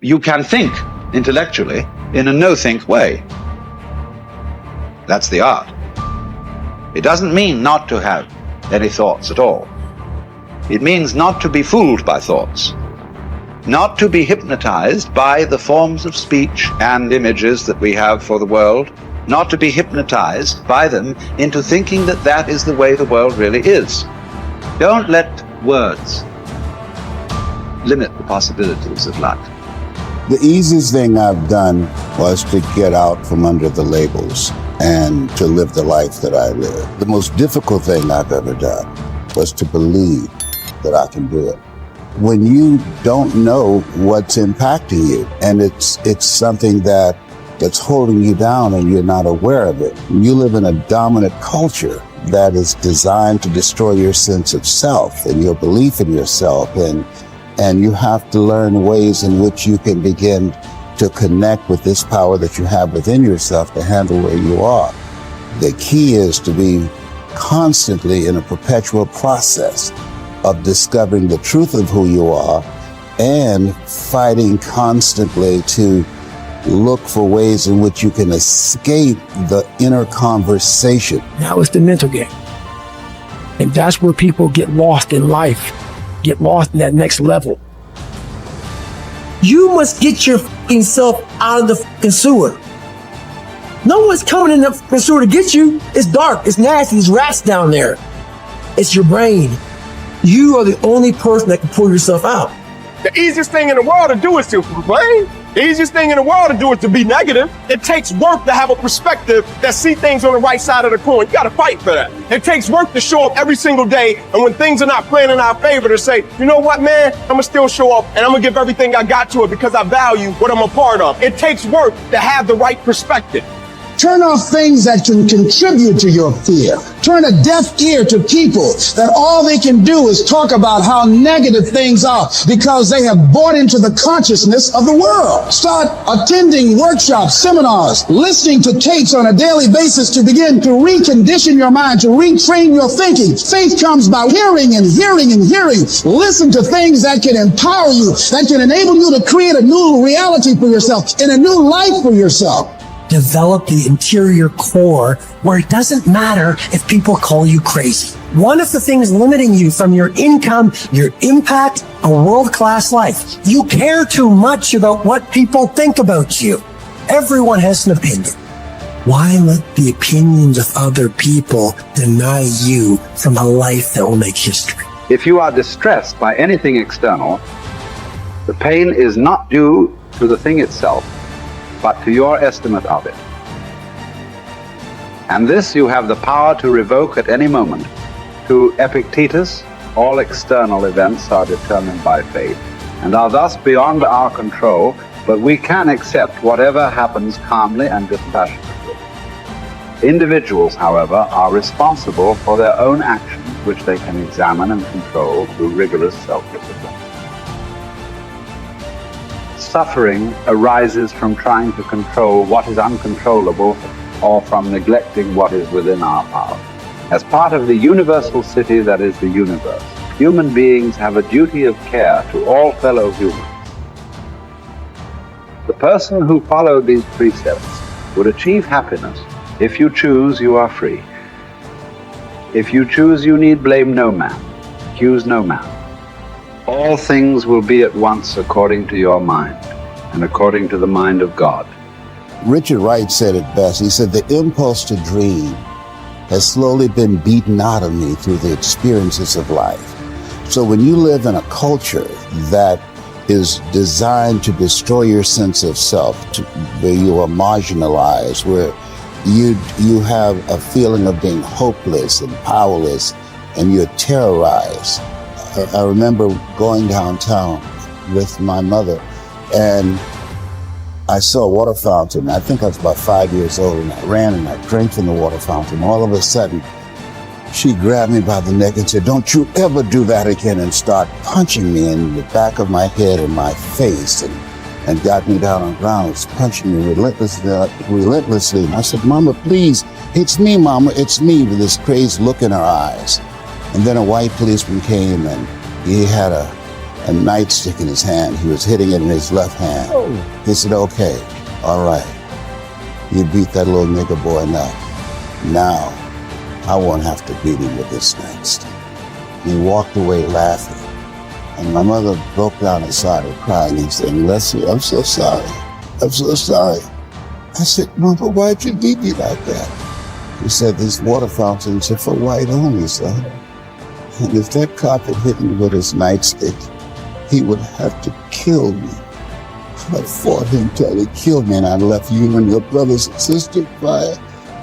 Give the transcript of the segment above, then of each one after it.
you can think intellectually in a no-think way. That's the art. It doesn't mean not to have any thoughts at all. It means not to be fooled by thoughts, not to be hypnotized by the forms of speech and images that we have for the world, not to be hypnotized by them into thinking that that is the way the world really is. Don't let words limit the possibilities of life. The easiest thing I've done was to get out from under the labels and to live the life that I live. The most difficult thing I've ever done was to believe that I can do it. When you don't know what's impacting you, and it's something that's holding you down and you're not aware of it. You live in a dominant culture that is designed to destroy your sense of self and your belief in yourself, and you have to learn ways in which you can begin to connect with this power that you have within yourself to handle where you are. The key is to be constantly in a perpetual process of discovering the truth of who you are and fighting constantly to look for ways in which you can escape the inner conversation. Now it's the mental game. And that's where people get lost in life, get lost in that next level. You must get your fucking self out of the fucking sewer. No one's coming in the fucking sewer to get you. It's dark, it's nasty, there's rats down there. It's your brain. You are the only person that can pull yourself out. The easiest thing in the world to do is to complain. The easiest thing in the world to do is to be negative. It takes work to have a perspective that see things on the right side of the coin. You gotta fight for that. It takes work to show up every single day, and when things are not playing in our favor, to say, you know what, man, I'm gonna still show up and I'm gonna give everything I got to it because I value what I'm a part of. It takes work to have the right perspective. Turn off things that can contribute to your fear. Turn a deaf ear to people that all they can do is talk about how negative things are because they have bought into the consciousness of the world. Start attending workshops, seminars, listening to tapes on a daily basis to begin to recondition your mind, to retrain your thinking. Faith comes by hearing and hearing and hearing. Listen to things that can empower you, that can enable you to create a new reality for yourself and a new life for yourself. Develop the interior core where it doesn't matter if people call you crazy. One of the things limiting you from your income, your impact, a world-class life. You care too much about what people think about you. Everyone has an opinion. Why let the opinions of other people deny you from a life that will make history? If you are distressed by anything external, the pain is not due to the thing itself, but to your estimate of it. And this you have the power to revoke at any moment. To Epictetus, all external events are determined by fate and are thus beyond our control, but we can accept whatever happens calmly and dispassionately. Individuals, however, are responsible for their own actions, which they can examine and control through rigorous self-discipline. Suffering arises from trying to control what is uncontrollable or from neglecting what is within our power. As part of the universal city that is the universe, human beings have a duty of care to all fellow humans. The person who followed these precepts would achieve happiness. If you choose, you are free. If you choose, you need blame no man, accuse no man. All things will be at once according to your mind and according to the mind of God. Richard Wright said it best. He said, the impulse to dream has slowly been beaten out of me through the experiences of life. So when you live in a culture that is designed to destroy your sense of self, where you are marginalized, where you have a feeling of being hopeless and powerless, and you're terrorized. I remember going downtown with my mother, and I saw a water fountain. I think I was about 5 years old, and I ran and I drank from the water fountain. All of a sudden, she grabbed me by the neck and said, don't you ever do that again, and start punching me in the back of my head and my face, and got me down on the ground. Was punching me relentlessly. And I said, Mama, please, it's me, Mama, it's me, with this crazed look in her eyes. And then a white policeman came, and he had a a nightstick in his hand. He was hitting it in his left hand. He said, okay, all right. You beat that little nigger boy enough. Now, I won't have to beat him with this nightstick. He walked away laughing. And my mother broke down and started crying and saying, Leslie, I'm so sorry. I'm so sorry. I said, Mama, why'd you beat me like that? He said, these water fountains are for white only, son. And if that cop had hit me with his nightstick, he would have to kill me. I fought him till he killed me, and I left you and your brothers and sisters by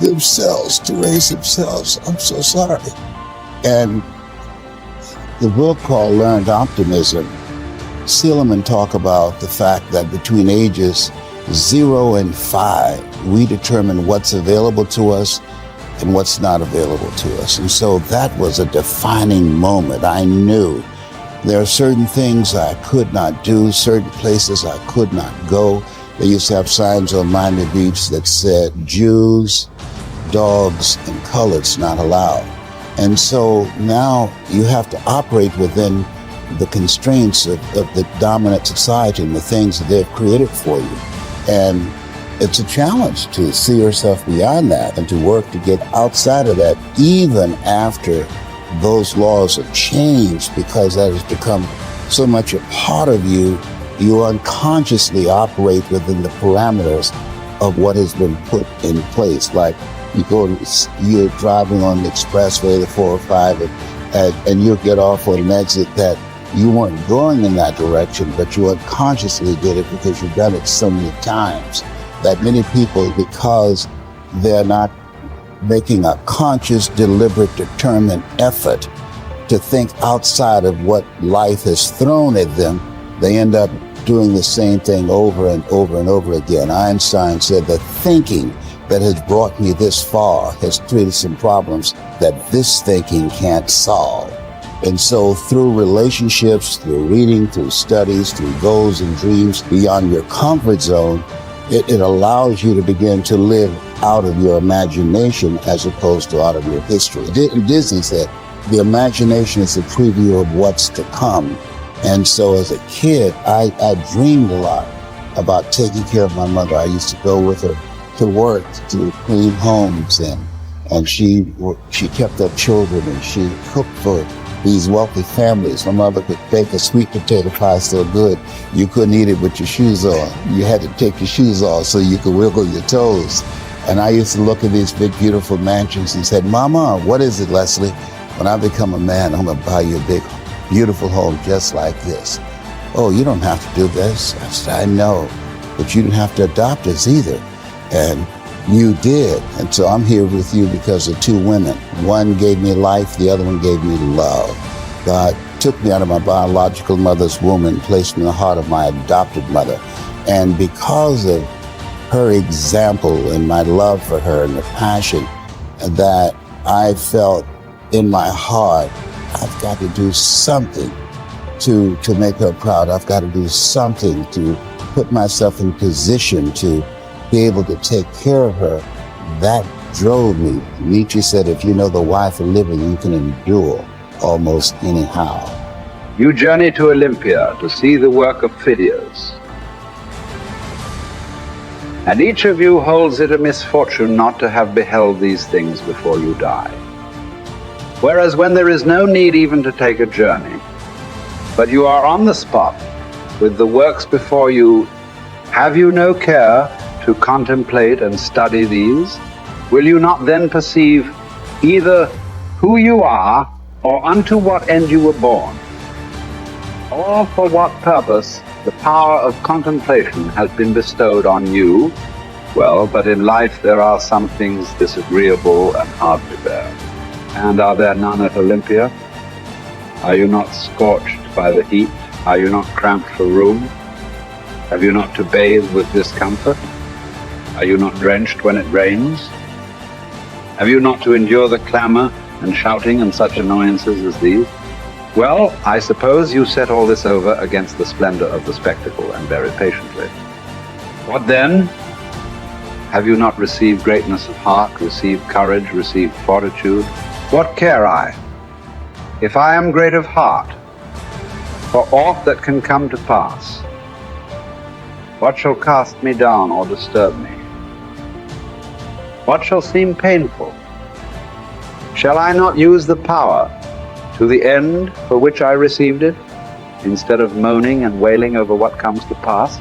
themselves to raise themselves. I'm so sorry. And the book called Learned Optimism, Silliman talk about the fact that between ages 0 and 5, we determine what's available to us and what's not available to us. And so that was a defining moment. I knew there are certain things I could not do, certain places I could not go. They used to have signs on Miami Beach that said Jews, dogs, and coloreds not allowed. And so now you have to operate within the constraints of the dominant society and the things that they've created for you. And it's a challenge to see yourself beyond that and to work to get outside of that, even after those laws have changed, because that has become so much a part of you. You unconsciously operate within the parameters of what has been put in place. Like you're driving on the expressway, the 405, and you'll get off on an exit that you weren't going in that direction, but you unconsciously did it because you've done it so many times that many people, because they're not making a conscious, deliberate, determined effort to think outside of what life has thrown at them, they end up doing the same thing over and over and over again. Einstein said that thinking that has brought me this far has created some problems that this thinking can't solve. And so through relationships, through reading, through studies, through goals and dreams beyond your comfort zone, it allows you to begin to live out of your imagination as opposed to out of your history. Disney said, the imagination is a preview of what's to come. And so as a kid, I dreamed a lot about taking care of my mother. I used to go with her to work, to clean homes, and she kept up children, and she cooked for these wealthy families. My mother could bake a sweet potato pie so good you couldn't eat it with your shoes on. You had to take your shoes off so you could wiggle your toes. And I used to look at these big, beautiful mansions and said, Mama, what is it, Leslie? When I become a man, I'm gonna buy you a big, beautiful home just like this. Oh, you don't have to do this. I said, I know, but you didn't have to adopt us either. And you did. And so I'm here with you because of two women. One gave me life, the other one gave me love. God took me out of my biological mother's womb and placed me in the heart of my adopted mother. And because of her example and my love for her and the passion that I felt in my heart, I've got to do something to make her proud. I've got to do something to put myself in position to be able to take care of her. That drove me. Nietzsche said, if you know the why for living, you can endure almost anyhow. You journey to Olympia to see the work of Phidias. And each of you holds it a misfortune not to have beheld these things before you die. Whereas when there is no need even to take a journey, but you are on the spot with the works before you, have you no care to contemplate and study these? Will you not then perceive either who you are or unto what end you were born, or for what purpose the power of contemplation has been bestowed on you? Well, but in life there are some things disagreeable and hard to bear. And are there none at Olympia? Are you not scorched by the heat? Are you not cramped for room? Have you not to bathe with discomfort? Are you not drenched when it rains? Have you not to endure the clamor and shouting and such annoyances as these? Well, I suppose you set all this over against the splendor of the spectacle and very patiently. What then? Have you not received greatness of heart, received courage, received fortitude? What care I? If I am great of heart, for aught that can come to pass? What shall cast me down or disturb me? What shall seem painful? Shall I not use the power to the end for which I received it, instead of moaning and wailing over what comes to pass?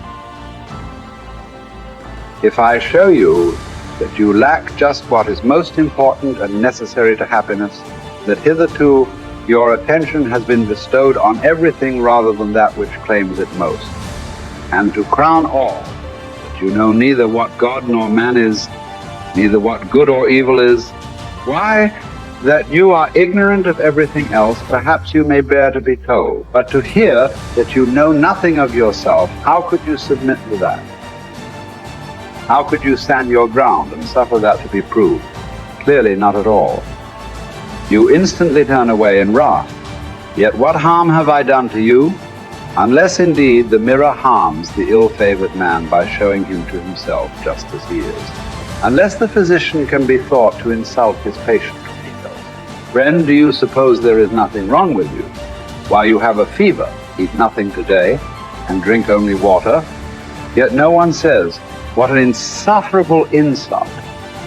If I show you that you lack just what is most important and necessary to happiness, that hitherto your attention has been bestowed on everything rather than that which claims it most, and to crown all, that you know neither what God nor man is, neither what good or evil is, why, that you are ignorant of everything else, perhaps you may bear to be told. But to hear that you know nothing of yourself, how could you submit to that? How could you stand your ground and suffer that to be proved? Clearly not at all. You instantly turn away in wrath. Yet what harm have I done to you? Unless indeed the mirror harms the ill-favored man by showing him to himself just as he is. Unless the physician can be thought to insult his patient. Friend, do you suppose there is nothing wrong with you? While you have a fever, eat nothing today, and drink only water, yet no one says, what an insufferable insult.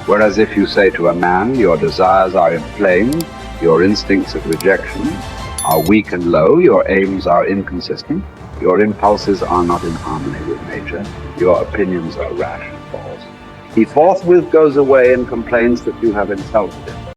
Whereas if you say to a man, your desires are inflamed, your instincts of rejection are weak and low, your aims are inconsistent, your impulses are not in harmony with nature, your opinions are rash and false, he forthwith goes away and complains that you have insulted him.